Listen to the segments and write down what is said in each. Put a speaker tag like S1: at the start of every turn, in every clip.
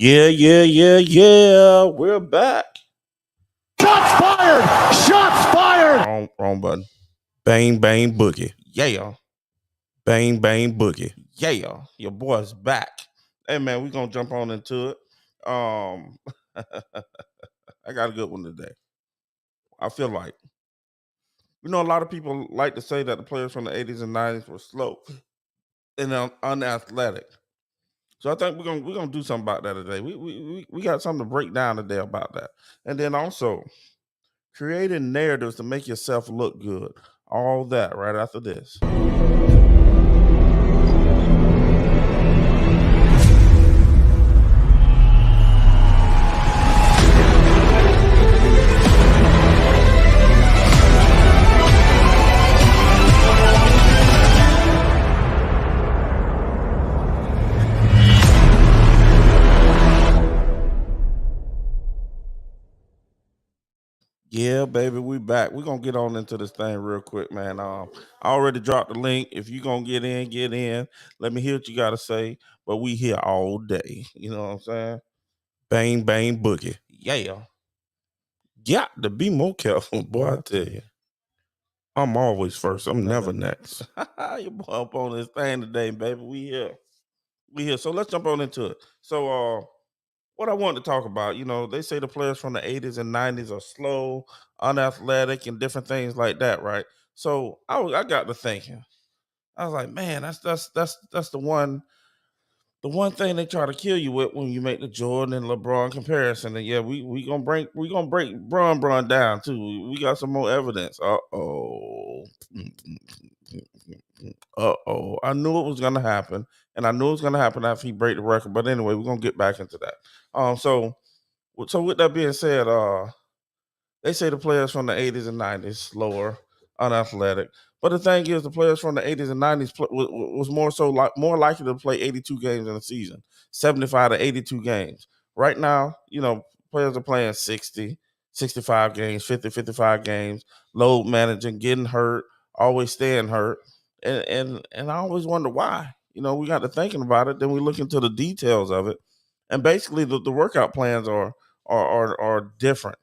S1: Yeah. We're back.
S2: Shots fired! Shots fired!
S1: Wrong button. Bang, bang, boogie. Yeah. Bang, bang, boogie. Yeah. Your boy's back. Hey, man, we're going to jump on into it. I got a good one today. I feel like, a lot of people like to say that the players from the 80s and 90s were slow and unathletic. So I think we're gonna do something about that today. We got something to break down today about that, and then also creating narratives to make yourself look good. All that right after this. Yeah, baby, we back. We're gonna get on into this thing real quick, man. I already dropped the link. If you gonna get in, get in. Let me hear what you gotta say. But we here all day. You know what I'm saying? Bang, bang, boogie. Yeah. Got to be more careful, boy, I tell you. I'm always first. I'm never next. You boy up on this thing today, baby. We here. We here. So let's jump on into it. So what I wanted to talk about, they say the players from the 80s and 90s are slow, unathletic, and different things like that, right? So I got to thinking. I was like, man, that's the one thing they try to kill you with when you make the Jordan and LeBron comparison. And yeah, we gonna break Bron down too. We got some more evidence. I knew it was gonna happen, and I knew it was gonna happen after he break the record. But anyway, we're gonna get back into that. So with that being said, they say the players from the 80s and 90s slower, unathletic. But the thing is, the players from the 80s and 90s was more likely to play 82 games in a season, 75 to 82 games. Right now, players are playing 60, 65 games, 50, 55 games, load managing, getting hurt, always staying hurt. And I always wonder why. We got to thinking about it, then we look into the details of it. And basically the workout plans are different.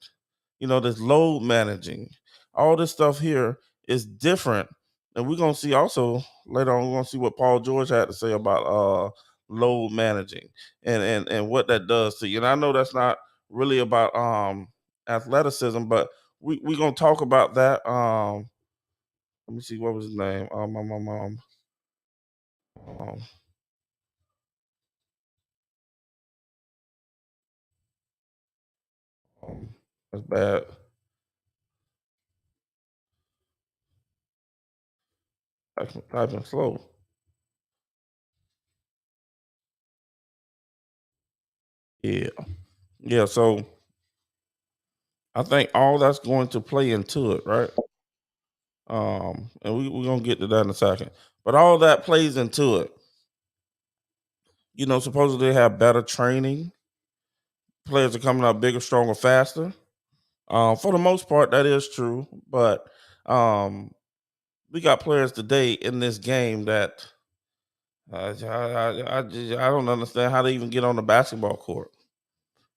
S1: This load managing, all this stuff here is different. And we're gonna see also later on, we're gonna see what Paul George had to say about load managing and what that does to you. And I know that's not really about athleticism, but we're gonna talk about that. Let me see, what was his name? Um um, that's bad. Typing slow. Yeah. Yeah, so I think all that's going to play into it, right? And we're gonna get to that in a second. But all that plays into it. Supposedly they have better training. Players are coming out bigger, stronger, faster. For the most part, that is true. But um, we got players today in this game that I don't understand how they even get on the basketball court.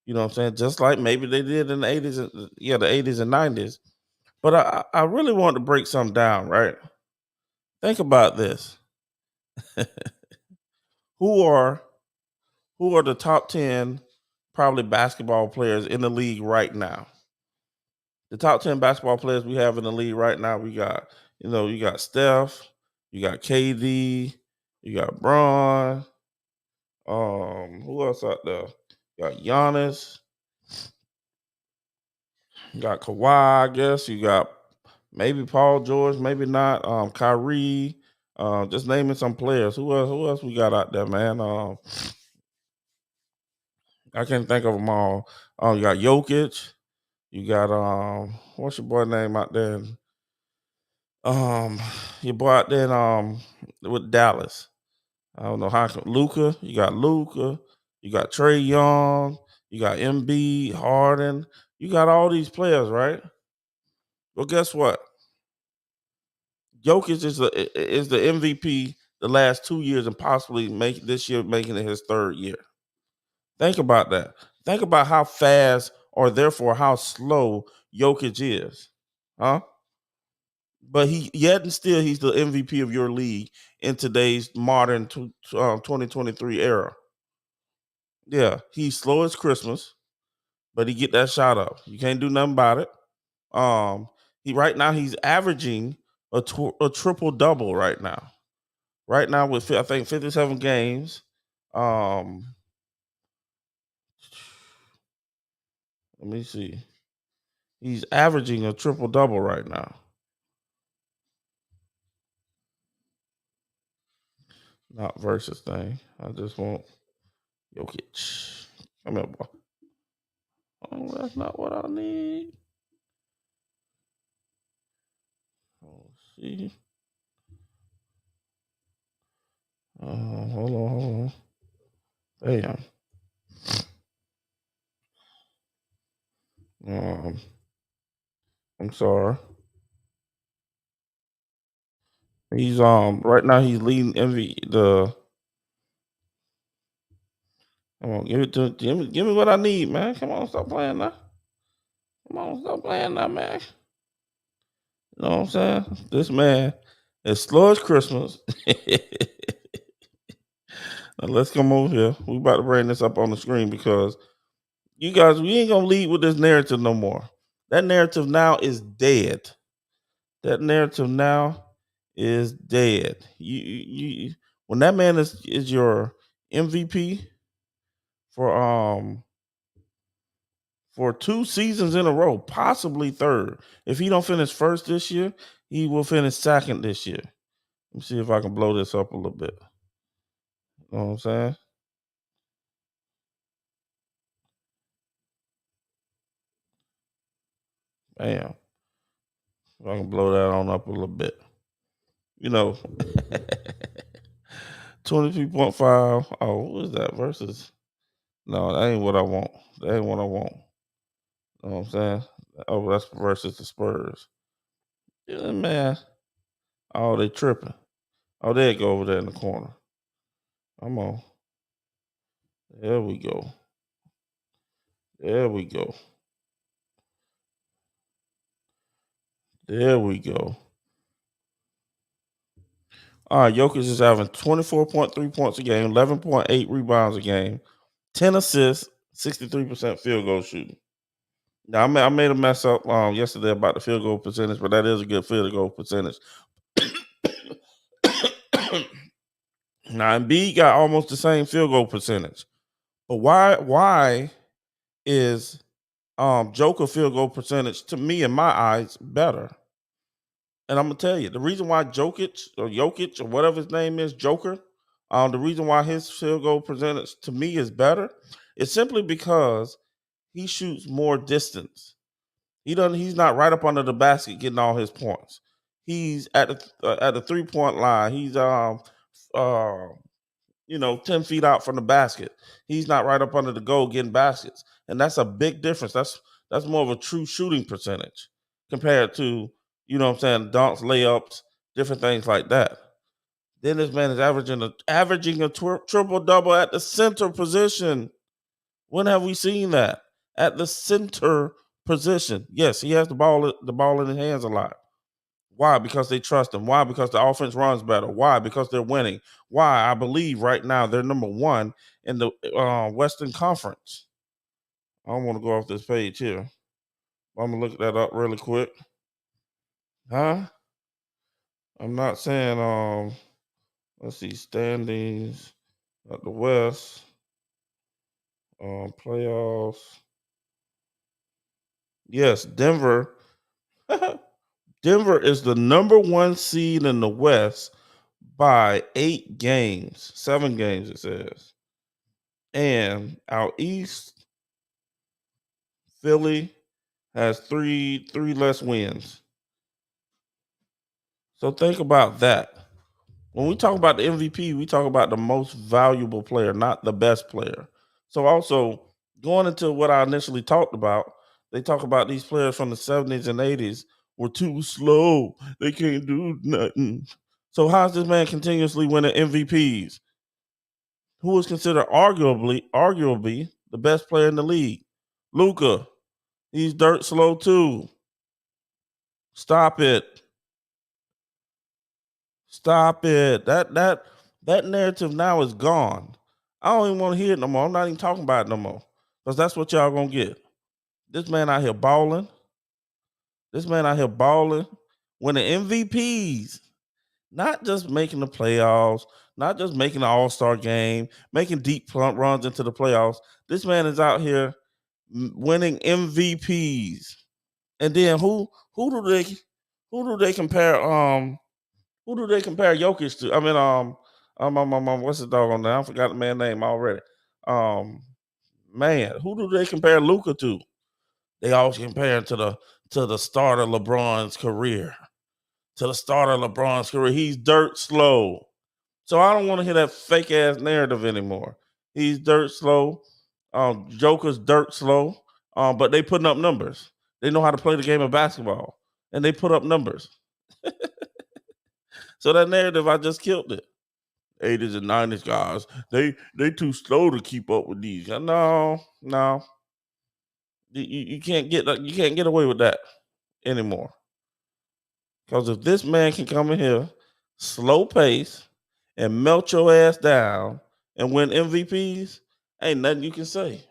S1: You know what I'm saying? Just like maybe they did in the 80s, the 80s and 90s. But I really want to break something down, right? Think about this. who are who are the top 10 probably basketball players in the league right now? The top 10 basketball players we have in the league right now, we got, you got Steph, you got KD, you got Braun, who else out there? You got Giannis, you got Kawhi, I guess, you got maybe Paul George, maybe not, Kyrie, just naming some players. Who else we got out there, man? I can't think of them all. You got Jokic. You got what's your boy name out there? Um, your boy out there with Dallas. I don't know how. Luca. You got Luca. You got Trey Young. You got MB Harden. You got all these players, right? Well, guess what? Jokic is the MVP the last 2 years and possibly make this year making it his third year. Think about that. Think about how fast or therefore how slow Jokic is. Huh? But he yet and still he's the MVP of your league in today's modern 2023 era. Yeah, he's slow as Christmas, but he get that shot up. You can't do nothing about it. He right now he's averaging a triple double right now. Right now with I think 57 games. Um, let me see. He's averaging a triple double right now. Not versus thing. I just want Jokic. Come here, boy. Oh, that's not what I need. Oh, see. Hold on. Damn. Um, I'm sorry. He's right now he's leading the. Come on, give me what I need, man. Come on, stop playing now. Come on, stop playing now, man. You know what I'm saying? This man is slow as Christmas. Now let's come over here. We about to bring this up on the screen because you guys, we ain't gonna lead with this narrative no more. That narrative now is dead. That narrative now is dead. When that man is your MVP for for 2 seasons in a row, possibly third. If he don't finish first this year, he will finish second this year. Let me see if I can blow this up a little bit. You know what I'm saying? Bam. If I can blow that on up a little bit. You know, 23.5. Oh, what is that versus? No, that ain't what I want. That ain't what I want. You know what I'm saying? Oh, that's versus the Spurs. Yeah, man. Oh, they tripping. Oh, there it go over there in the corner. Come on. There we go. There we go. There we go. All right, Jokic is having 24.3 points a game, 11.8 rebounds a game, 10 assists, 63% field goal shooting. Now, I made a mess up yesterday about the field goal percentage, but that is a good field goal percentage. Now, Embiid got almost the same field goal percentage. But why is Joker field goal percentage, to me, in my eyes, better? And I'm gonna tell you the reason why Jokic or whatever his name is, Joker, the reason why his field goal percentage to me is better is simply because he shoots more distance. He's not right up under the basket getting all his points. He's at the 3 point line. He's uh 10 feet out from the basket. He's not right up under the goal getting baskets, and that's a big difference. That's more of a true shooting percentage compared to what I'm saying, dunks, layups, different things like that. Then this man is averaging a triple double at the center position. When have we seen that? At the center position. Yes, he has the ball in his hands a lot. Why? Because they trust him. Why? Because the offense runs better. Why? Because they're winning. Why? I believe right now they're number one in the Western Conference. I don't want to go off this page here. I'm gonna look that up really quick. Huh? I'm not saying let's see, standings at the West, playoffs. Yes, Denver. Denver is the number one seed in the West by 8 games, 7 games it says. And out east, Philly has three less wins. So think about that. When we talk about the MVP, we talk about the most valuable player, not the best player. So also going into what I initially talked about, they talk about these players from the 70s and 80s were too slow. They can't do nothing. So how's this man continuously winning MVPs? who is considered arguably the best player in the league. Luka, he's dirt slow too. Stop it. Stop it. That narrative now is gone. I don't even want to hear it no more. I'm not even talking about it no more. Because that's what y'all gonna get. This man out here balling. This man out here balling. Winning MVPs. Not just making the playoffs, not just making the All-Star game, making deep runs into the playoffs. This man is out here winning MVPs. And then who do they compare who do they compare Jokic to? I mean what's the dog on there? I forgot the man's name already. Man, who do they compare Luka to? They always compare him to the start of LeBron's career. To the start of LeBron's career. He's dirt slow. So I don't want to hear that fake ass narrative anymore. He's dirt slow. Joker's dirt slow. But they putting up numbers. They know how to play the game of basketball. And they put up numbers. So that narrative, I just killed it. 80's and 90's guys, they too slow to keep up with these. No. You can't get away with that anymore. Because if this man can come in here, slow pace, and melt your ass down and win MVPs, ain't nothing you can say.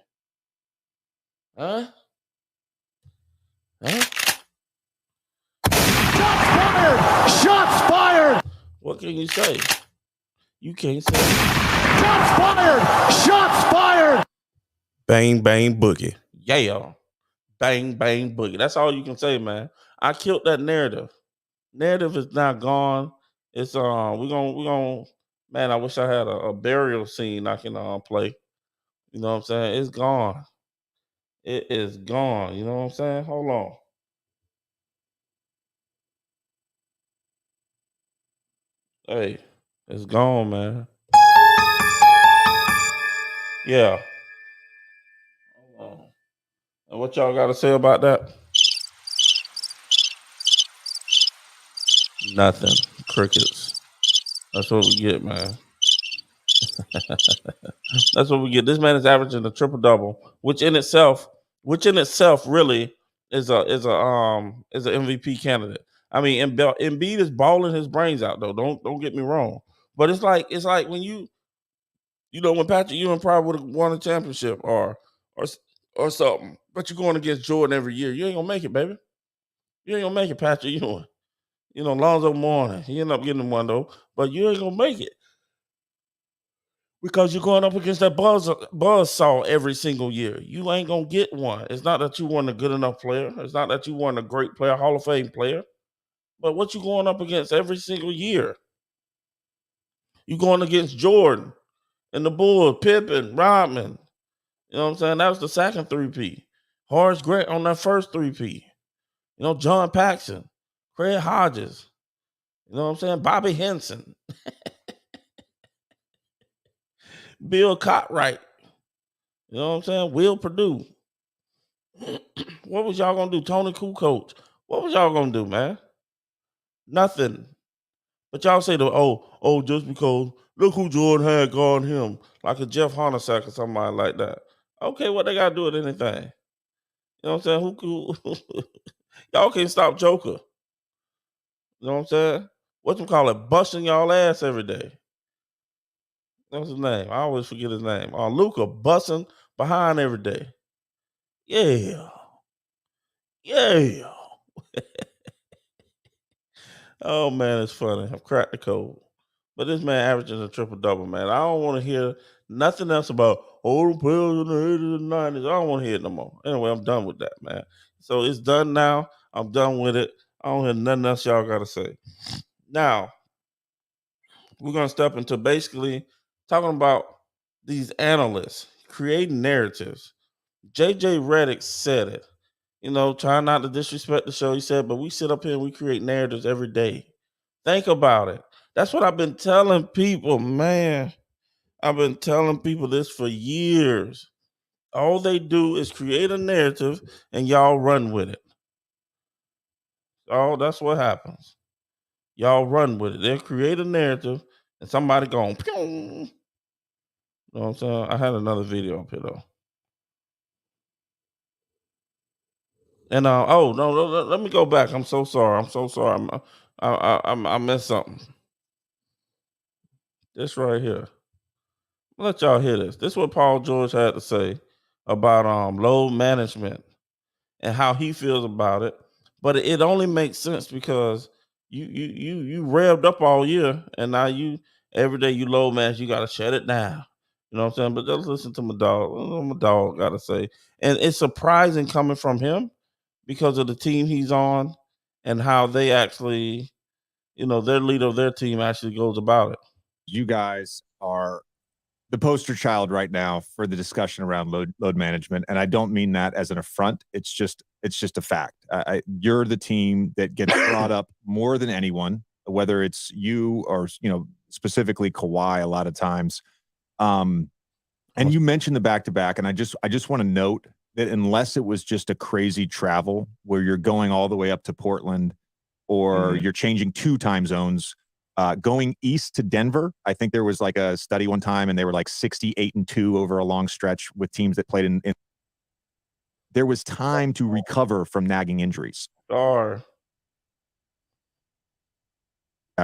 S1: Huh?
S2: Shots fired! Shots fired!
S1: What can you say? You can't say.
S2: Shots fired! Shots fired!
S1: Bang, bang, boogie. Yeah. Bang, bang, boogie. That's all you can say, man. I killed that narrative. Narrative is now gone. It's we're gonna man, I wish I had a burial scene I can play. You know what I'm saying? It's gone. It is gone. You know what I'm saying? Hold on. Hey, it's gone, man. Yeah. Hold on. And what y'all got to say about that? Nothing. Crickets. That's what we get, man. That's what we get. This man is averaging a triple double, which in itself really is an MVP candidate. I mean, Embiid is balling his brains out though. Don't get me wrong, but it's like when when Patrick Ewing probably would have won a championship or something, but you're going against Jordan every year. You ain't gonna make it, baby. You ain't gonna make it, Patrick Ewing. Lonzo Mourning, he ended up getting one though, but you ain't gonna make it. Because you're going up against that buzz saw every single year. You ain't gonna get one. It's not that you weren't a good enough player. It's not that you weren't a great player, Hall of Fame player. But what you going up against every single year? You going against Jordan and the Bulls, Pippen, Rodman. You know what I'm saying? That was the second 3P. Horace Grant on that first 3P. John Paxson, Craig Hodges. You know what I'm saying? Bobby Henson. Bill Cartwright. You know what I'm saying? Will Purdue. What was y'all gonna do? Tony Kukoc. What was y'all gonna do, man? Nothing. But y'all say just because look who Jordan had guard him, like a Jeff Hornacek or somebody like that. Okay, what they gotta do with anything? You know what I'm saying? Who y'all can't stop Joker. You know what I'm saying? Busting y'all ass every day. What's his name? I always forget his name. Luca busting behind every day. Yeah. Yeah. Oh man, it's funny. I've cracked the code. But this man averages a triple double, man. I don't want to hear nothing else about the players in the 80's and 90's. I don't want to hear it no more. Anyway, I'm done with that, man. So it's done now. I'm done with it. I don't hear nothing else y'all got to say. Now, we're going to step into basically talking about these analysts creating narratives. JJ Redick said it. Trying not to disrespect the show. He said, but we sit up here and we create narratives every day. Think about it. That's what I've been telling people, man. I've been telling people this for years. All they do is create a narrative and y'all run with it. Oh, that's what happens. Y'all run with it. They'll create a narrative and somebody going, pew. You know what I'm saying? I had another video up here though. And oh no, let me go back. I'm so sorry. I'm so sorry. I missed something. This right here. Let y'all hear this. This is what Paul George had to say about load management and how he feels about it. But it only makes sense because you revved up all year, and now you every day you load manage. You got to shut it down. You know what I'm saying? But just listen to my dog. What my dog got to say, and it's surprising coming from him because of the team he's on and how they actually, their leader of their team actually goes about it.
S3: You guys are the poster child right now for the discussion around load management, and I don't mean that as an affront. It's just a fact. You're the team that gets brought up more than anyone, whether it's you or specifically Kawhi. A lot of times, and you mentioned the back-to-back, and I just want to note that unless it was just a crazy travel where you're going all the way up to Portland, or you're changing 2 time zones. Going east to Denver, I think there was like a study one time, and they were like 68-2 over a long stretch with teams that played in. There was time to recover from nagging injuries.
S1: Back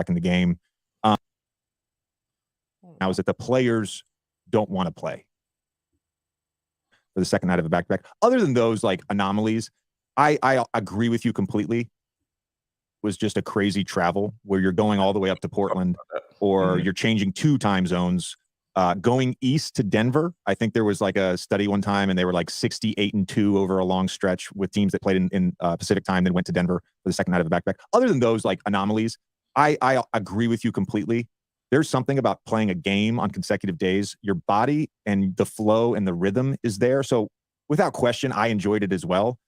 S3: in the game. Now is that the players don't want to play for the second night of a back-to-back. Other than those like anomalies, I agree with you completely. Was just a crazy travel where you're going all the way up to Portland, or you're changing 2 time zones. Going east to Denver, I think there was like a study one time, and they were like 68-2 over a long stretch with teams that played in Pacific time, then went to Denver for the second night of a back-to-back. Other than those like anomalies, I agree with you completely. There's something about playing a game on consecutive days. Your body and the flow and the rhythm is there. So without question, I enjoyed it as well.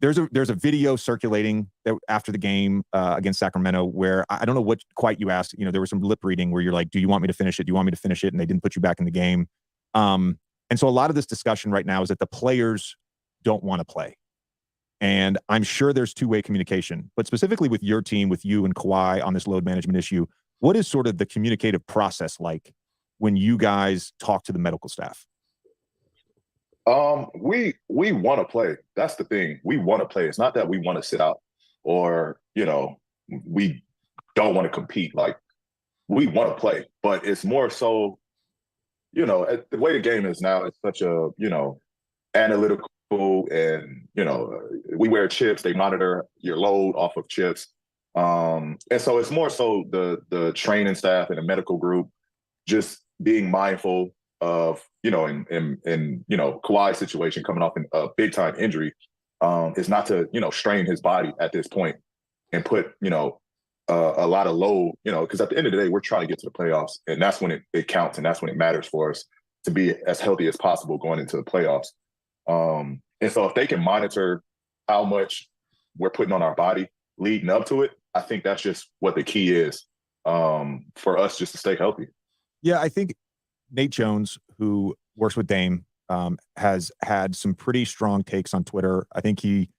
S3: There's a video circulating that after the game against Sacramento where I don't know what quite you asked. There was some lip reading where you're like, "Do you want me to finish it? Do you want me to finish it?" And they didn't put you back in the game. And so a lot of this discussion right now is that the players don't want to play, and I'm sure there's two-way communication. But specifically with your team, with you and Kawhi on this load management issue, what is sort of the communicative process like when you guys talk to the medical staff?
S4: We want to play. That's the thing. We want to play. It's not that we want to sit out or, we don't want to compete. Like, we want to play, but it's more so, the way the game is now, it's such a, analytical, and, we wear chips. They monitor your load off of chips. And so it's more so the training staff and the medical group just being mindful of, in Kawhi's situation coming off a big time injury, is not to, strain his body at this point and put, a lot of load, because at the end of the day, we're trying to get to the playoffs, and that's when it counts, and that's when it matters for us to be as healthy as possible going into the playoffs. And so if they can monitor how much we're putting on our body leading up to it, I think that's just what the key is, for us just to stay healthy.
S3: Yeah, I think Nate Jones, who works with Dame, has had some pretty strong takes on Twitter. I think he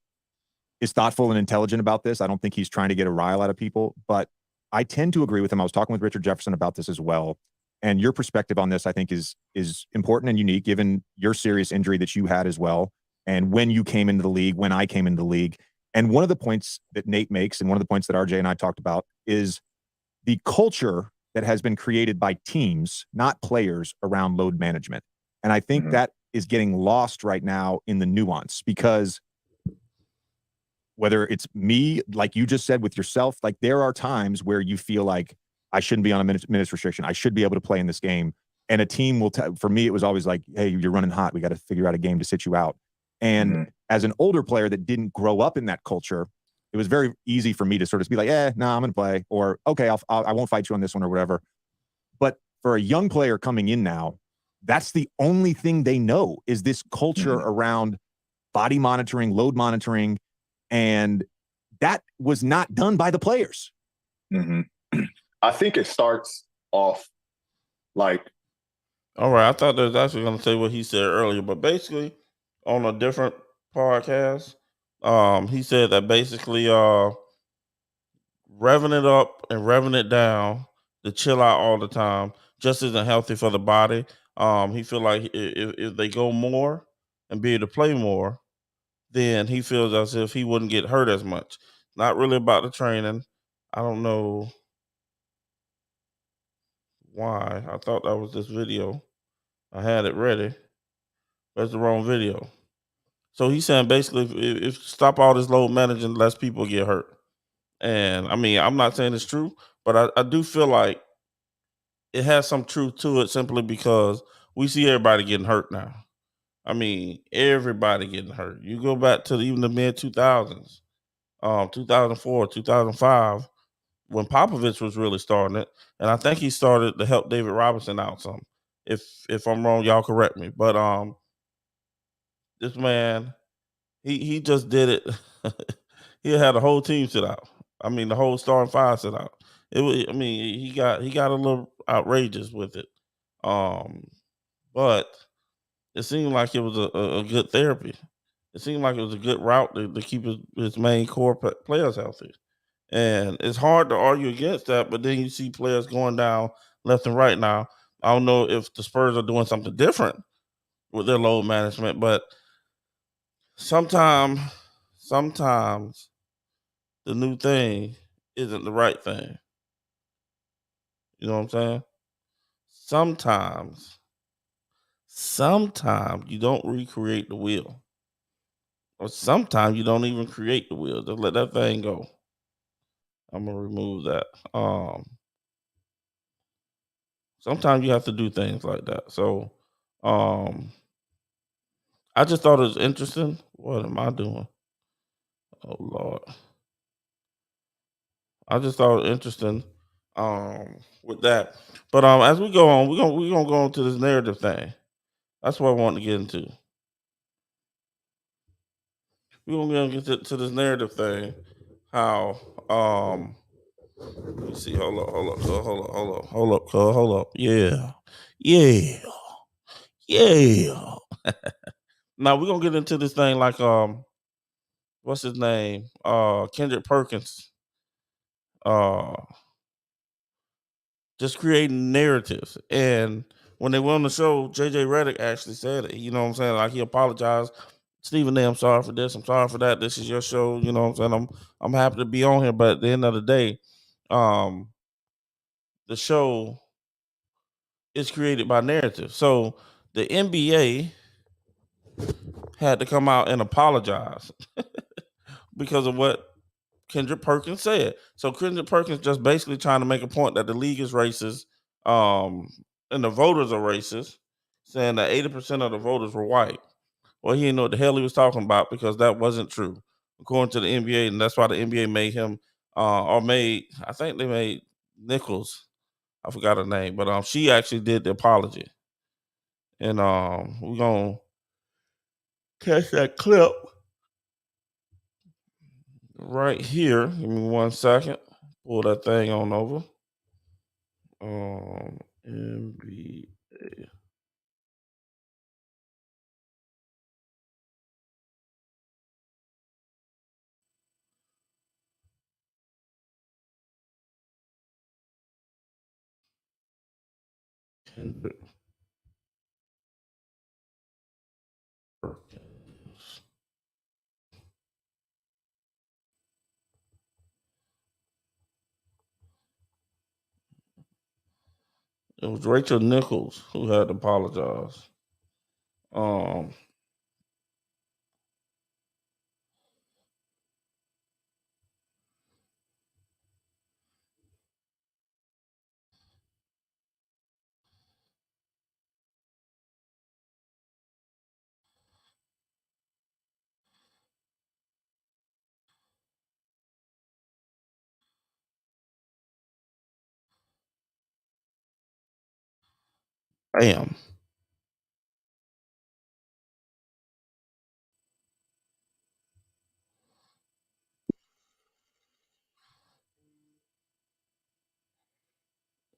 S3: is thoughtful and intelligent about this. I don't think he's trying to get a rile out of people, but I tend to agree with him. I was talking with Richard Jefferson about this as well. And your perspective on this, I think, is important and unique, given your serious injury that you had as well. And when you came into the league, when I came into the league. And one of the points that Nate makes, and one of the points that RJ and I talked about, is the culture that has been created by teams, not players, around load management. And I think that is getting lost right now in the nuance, because whether it's me, like you just said with yourself, like there are times where you feel like I shouldn't be on a minutes restriction. I should be able to play in this game. And a team will for me, it was always like, hey, you're running hot. We got to figure out a game to sit you out. And as an older player that didn't grow up in that culture, it was very easy for me to sort of be like, I'm going to play, or okay, I won't fight you on this one or whatever. But for a young player coming in now, that's the only thing they know is this culture around body monitoring, load monitoring. And that was not done by the players.
S4: I think it starts off like.
S1: All right. I thought that was actually going to say what he said earlier, but basically on a different podcast, he said that basically revving it up and revving it down to chill out all the time just isn't healthy for the body. He feel like if they go more and be able to play more, then he feels as if he wouldn't get hurt as much. Not really about the training. I don't know why. I thought that was this video. I had it ready. That's the wrong video. So he's saying basically, if stop all this load managing, less people get hurt. And I mean, I'm not saying it's true, but I do feel like it has some truth to it simply because we see everybody getting hurt now. I mean, everybody getting hurt. You go back to even the mid 2000s, 2004, 2005, when Popovich was really starting it, and I think he started to help David Robinson out some. If I'm wrong, y'all correct me. But this man, he just did it. He had a whole team sit out. I mean, the whole starting five sit out. It was. I mean, he got a little outrageous with it. Um, but it seemed like it was a good therapy. It seemed like it was a good route to keep his main core players healthy. And it's hard to argue against that, but then you see players going down left and right now. I don't know if the Spurs are doing something different with their load management, but sometimes sometimes the new thing isn't the right thing. You know what I'm saying? Sometimes, sometimes you don't recreate the wheel. Or sometimes you don't even create the wheel. Just let that thing go. I'm gonna remove that. Sometimes you have to do things like that. So um I just thought it was interesting. What am I doing? Oh Lord. I just thought it was interesting with that. But as we go on, we're gonna go into this narrative thing. That's what I want to get into. We're gonna get to this narrative thing. How let me see, hold up, hold up. Yeah. Yeah. Yeah. Now we're gonna get into this thing like what's his name? Kendrick Perkins. Uh just creating narratives. And when they went on the show, JJ Redick actually said it. You know what I'm saying? Like he apologized. Stephen A, I'm sorry for this. I'm sorry for that. This is your show. You know what I'm saying? I'm happy to be on here, but at the end of the day, um, the show is created by narrative. So the NBA had to come out and apologize because of what Kendrick Perkins said. So Kendrick Perkins just basically trying to make a point that the league is racist, um, and the voters are racist, saying that 80% of the voters were white. Well, he didn't know what the hell he was talking about because that wasn't true, according to the NBA, and that's why the NBA made him, or made I think they made Nichols. I forgot her name, but she actually did the apology, and we're gonna catch that clip right here. Give me 1 second. Pull that thing on over. NBA. Kendrick Perkins. It was Rachel Nichols who had to apologize. Um, Bam.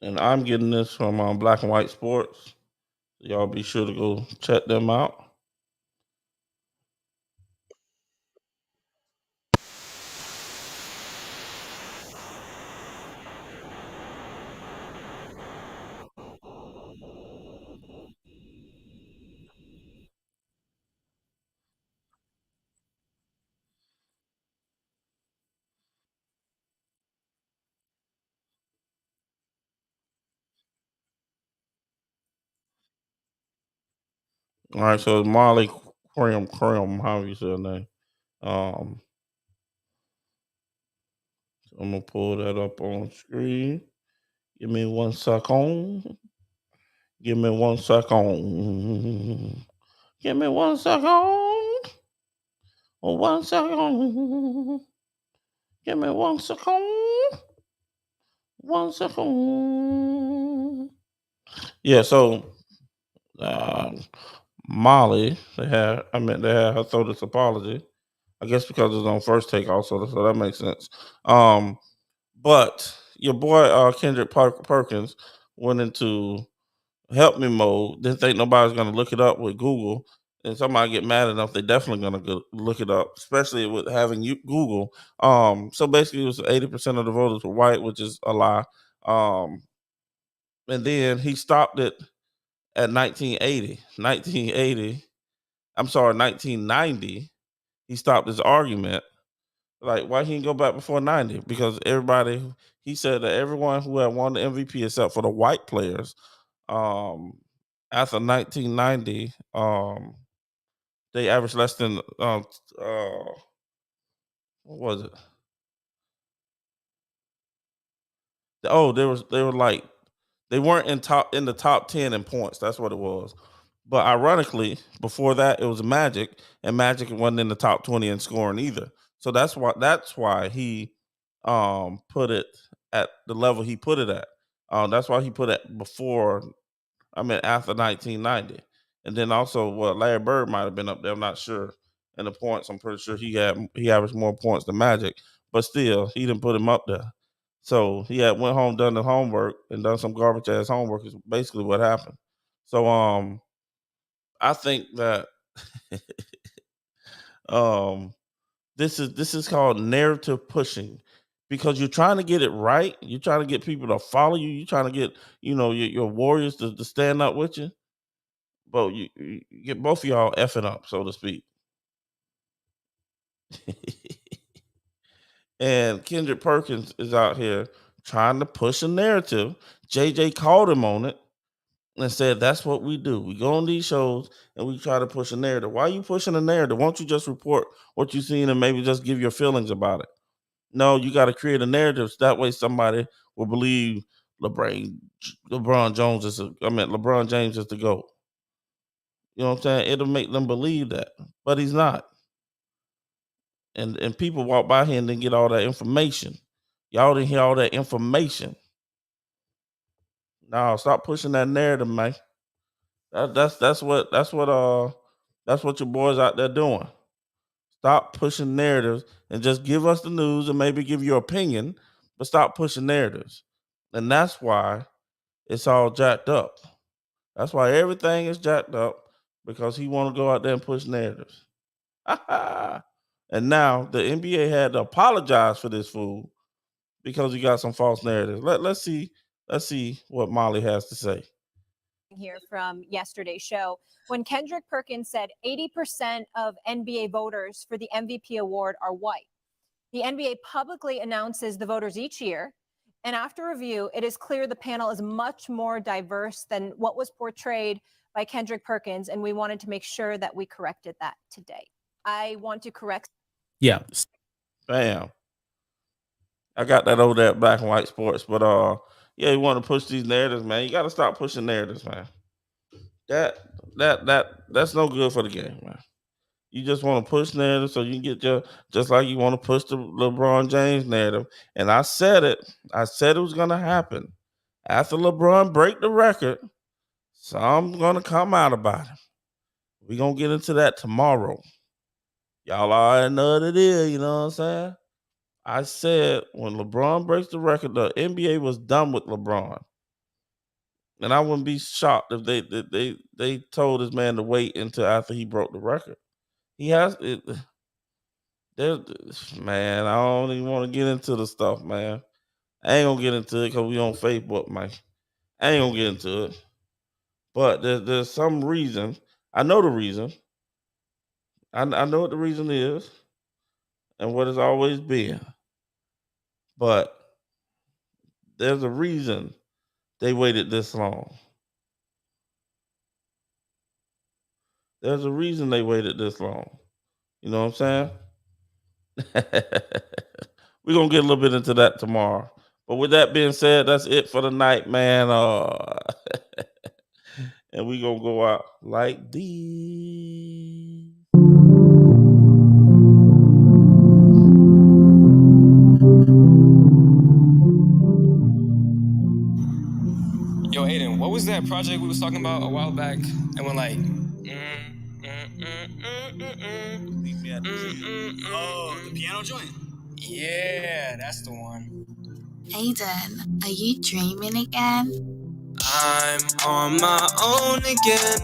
S1: And I'm getting this from Black and White Sports. Y'all be sure to go check them out. All right, so it's Molly Cram, however you say her name. Um, so I'm gonna pull that up on screen. Give me 1 second. Give me 1 second. Give me 1 second. 1 second. Give me 1 second. 1 second. Yeah, so um, Molly, they had her throw this apology. I guess because it's on First Take also, so that makes sense. But your boy Kendrick Perkins went into help me mode. Didn't think nobody's gonna look it up with Google. And somebody get mad enough, they definitely gonna go look it up, especially with having you Google. So basically, it was 80% of the voters were white, which is a lie. Um, and then he stopped it at 1980. 1980. I'm sorry, 1990. He stopped his argument. Like, why he didn't go back before 90? Because he said that everyone who had won the MVP except for the white players, um, after 1990, they averaged less than what was it? Oh, they were like they weren't in the top 10 in points. That's what it was. But ironically, before that, it was Magic, and Magic wasn't in the top 20 in scoring either. So that's why he put it at the level he put it at. That's why he put it before. I mean, after 1990, and then also Larry Bird might have been up there. I'm not sure. In the points, I'm pretty sure he averaged more points than Magic, but still, he didn't put him up there. So he had went home, done the homework, and done some garbage ass homework. Is basically what happened. So I think that um, this is called narrative pushing because you're trying to get it right. You're trying to get people to follow you. You're trying to get your warriors to stand up with you. But you get both of y'all effing up, so to speak. And Kendrick Perkins is out here trying to push a narrative. JJ called him on it and said, "That's what we do. We go on these shows and we try to push a narrative. Why are you pushing a narrative? Won't you just report what you've seen and maybe just give your feelings about it? No, you got to create a narrative. So that way somebody will believe LeBron Jones LeBron James is the GOAT. You know what I'm saying? It'll make them believe that. But he's not. And people walk by here and didn't get all that information. Y'all didn't hear all that information. No, stop pushing that narrative, man. That's what your boys out there doing. Stop pushing narratives and just give us the news and maybe give your opinion, but stop pushing narratives. And that's why it's all jacked up. That's why everything is jacked up because he want to go out there and push narratives. And now the NBA had to apologize for this fool because he got some false narratives. Let's see what Molly has to say.
S5: Here from yesterday's show when Kendrick Perkins said 80% of NBA voters for the MVP award are white. The NBA publicly announces the voters each year, and after review, it is clear the panel is much more diverse than what was portrayed by Kendrick Perkins, and we wanted to make sure that we corrected that today. I want to correct.
S6: Yeah.
S1: Bam. I got that over there at Black and White Sports, but yeah, you want to push these narratives, man. You got to stop pushing narratives, man. That's no good for the game, man. You just want to push narrative so you can get just like you want to push the LeBron James narrative. And I said it. I said it was gonna happen. After LeBron break the record, some gonna come out about it. We're gonna get into that tomorrow. Y'all already know what it is, you know what I'm saying? I said when LeBron breaks the record, the NBA was done with LeBron. And I wouldn't be shocked if they told this man to wait until after he broke the record. He has it. Man, I don't even want to get into the stuff, man. I ain't gonna get into it because we on Facebook, man. I ain't gonna get into it. But there's some reason. I know the reason. I know what the reason is and what it's always been. But there's a reason they waited this long. There's a reason they waited this long. You know what I'm saying? We're gonna get a little bit into that tomorrow. But with that being said, that's it for the night, man. And we gonna go out like these.
S6: Yo, Aiden, what was that project we was talking about a while back? And when like,
S7: Oh, the piano joint?
S6: yeah, that's the one.
S8: Aiden, are you dreaming again?
S6: I'm on my own again.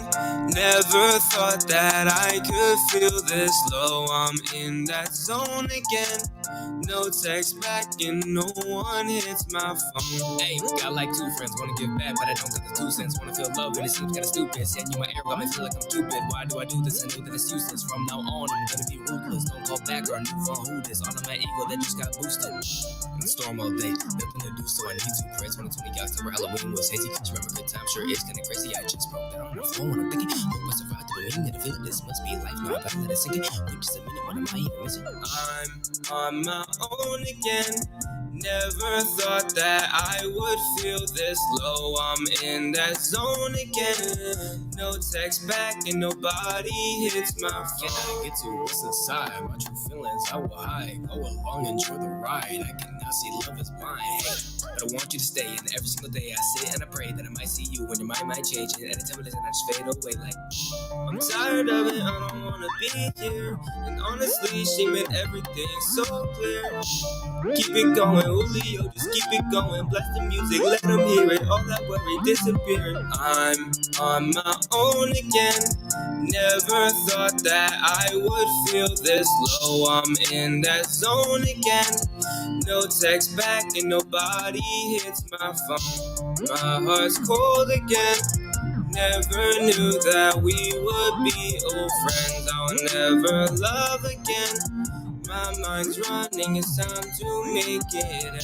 S6: Never thought that I could feel this low. I'm in that zone again. No text back and no one hits my phone. Hey, got like two friends, wanna give back, but I don't got the 2 cents. Wanna feel love and it seems kinda stupid. Saying you my air got me feel like I'm Cupid. Why do I do this? I know that it's useless. From now on, I'm gonna be ruthless. Don't call back or a new phone. Who this? All of my ego that just got boosted. In the storm all day, nothing to do, so I need to pray. 2020 October, Halloween was hazy. Just remember good time, sure it's kinda crazy. I just broke down on the phone when I'm thinking, hope I survived the meaning of the feeling. This must be life. No, I better let it sink in. Wait just a minute, what am I even missing? I'm on my own again. Never thought that I would feel this low. I'm in that zone again. No text back and nobody hits my phone. Can I get to what's inside? My true feelings I will hide. Go along, enjoy the ride. I can now see love is blind. Hey, but I want you to stay. And every single day I sit and I pray that I might see you when your mind might change. And anytime I listen, I just fade away like I'm tired of it. I don't wanna be here. And honestly, she made everything so clear. Keep it going, Julio, just keep it going. Bless the music, let them hear it. All that worry disappearing. I'm on my own again. Never thought that I would feel this low. I'm in that zone again. No text back and nobody hits my phone. My heart's cold again. Never knew that we would be old friends. I'll never love again. My mind's running, it's time to make it end.